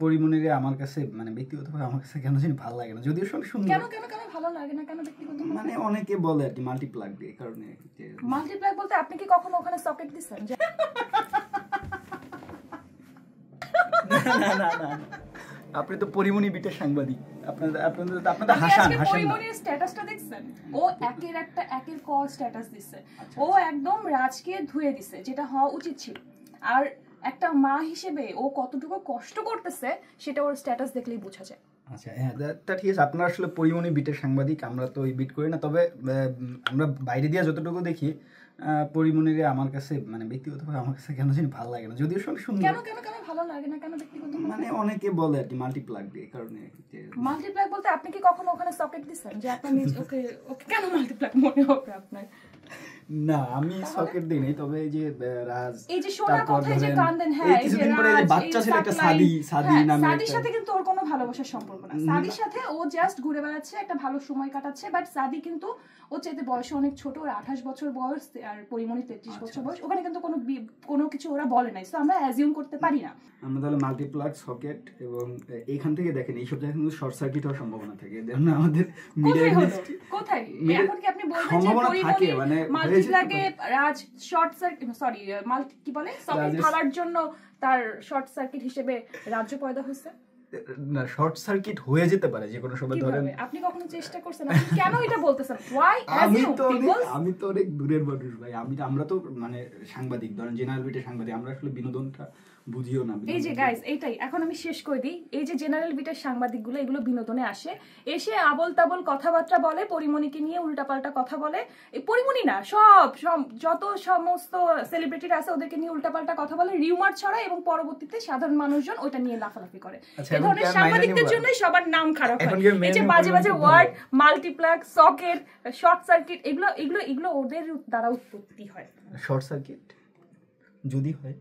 পরিমণিরে আমার কাছে মানে ব্যক্তিগতভাবে আমার কাছে কেন জানি ভালো লাগে না, যদিও সব সুন্দর। কেন কেন কেন ভালো লাগে না কেন ব্যক্তিগত? মানে অনেকে বলে আর কি মাল্টিপ্লাগ এই কারণে। মাল্টিপ্লাগ বলতে আপনি কি কখনো ওখানে সকেট দিছেন? না না না, আপনি তো পরিমণি বিটের সাংবাদিক, আপনাদের হাসান পরিমণির স্ট্যাটাসটা দেখছেন? ও একের ক স্ট্যাটাস দিছে। ও একদম রাজকে ধুয়ে দিছে, যেটা হওয়া উচিত ছিল। আর একটা মা হিসেবে ও কতটুকু কষ্ট করতেছে সেটা ওর স্ট্যাটাস দেখলেই বোঝা যায়। আচ্ছা হ্যাঁ, তা ঠিক আছে, আপনারা আসলে পরিমণি বিটের সাংবাদিক, আমরা তো ওই বিট করি না। তবে আমরা বাইরে দিয়ে যতটুকু দেখি পরিমণিরে আমার কাছে মানে ব্যক্তিগতভাবে আমার কাছে কেন জানি ভালো লাগে না, যদিও সব সুন্দর। কেন কেন কেন ভালো লাগে না কেন ব্যক্তিগত? মানে অনেকে বলে আর কি মাল্টিপ্লাগ এই কারণে। মাল্টিপ্লাগ বলতে আপনি কি কখনো ওখানে সকেট দিছেন যে আপনার নিজ ওকে কেন মাল্টিপ্লাগ মনে হবে আপনার? না, আমি সকেট দিই নাই, তবে এই যে রাজ, এই যে সোনার কথাই যে কান্দেন, হ্যাঁ এই যে বাচ্চা ছিল একটা সাদি নামে, সাদির সাথে কিন্তু ওর কোনো ভালোবাসার সম্পর্ক না। সাদির সাথে ও জাস্ট ঘুরে বেড়াচ্ছে, একটা ভালো সময় কাটাচ্ছে। বাট সাদি কিন্তু ও চাইতে বয়সে অনেক ছোট, ওর 28 বছর বয়স আর পরিমণি 33 বছর বয়স। ওখানে কিন্তু কোনো কিছু ওরা বলে নাই, তো আমরা অ্যাজিউম করতে পারি না। আমরা তাহলে মাল্টিপ্লাগ, সকেট এবং এখান থেকে দেখেন এইসব জায়গায় কিন্তু শর্ট সার্কিট হওয়ার সম্ভাবনা থাকে। দেখুন আমাদের মিডিয়া ইন্ডাস্ট্রি কোথায় এখন কি আপনি বলবেন যে থাকে মানে মাল্টিপ্লাগে রাজ শর্ট সার্কিট, সরি মাল্টি কি বলে, সকেট ঢালার জন্য তার শর্ট সার্কিট হিসেবে রাজ্য পয়দা হয়েছে? না, শর্ট সার্কিট হয়ে যেতে পারে যে কোনো সময়। ধরেন আপনি কখনো চেষ্টা করছেন? আপনি কেন এটা বলতেছেন? ওয়াই? আমি তো অনেক দূরের মানুষ ভাই, আমরা তো মানে সাংবাদিক, ধরেন জেনারেল বিটের সাংবাদিক, আমরা আসলে বিনোদনটা বুঝিও না। এই যে গাইস, এইটাই এখন আমি শেষ করে দিই। এই যে জেনারেল বিটের সাংবাদিকগুলো, এগুলো বিনোদনে আসে, এসে আবল তাবল কথাবার্তা বলে, পরিমণিকে নিয়ে উল্টাপাল্টা কথা বলে। এই পরিমণি না, যত সমস্ত সেলিব্রিটিরা আছে ওদেরকে নিয়ে উল্টাপাল্টা কথা বলে, রিউমার ছড়ায়, এবং পরবর্তীতে সাধারণ মানুষজন ওইটা নিয়ে লাফালাফি করে। এই ধরনের সাংবাদিকদের জন্যই সবার নাম খারাপ হয়। এই যে বাজে বাজে word, multiplug, socket, short circuit, এগুলো ওদের দ্বারা উৎপত্তি হয়। শর্ট সার্কিট যদি হয়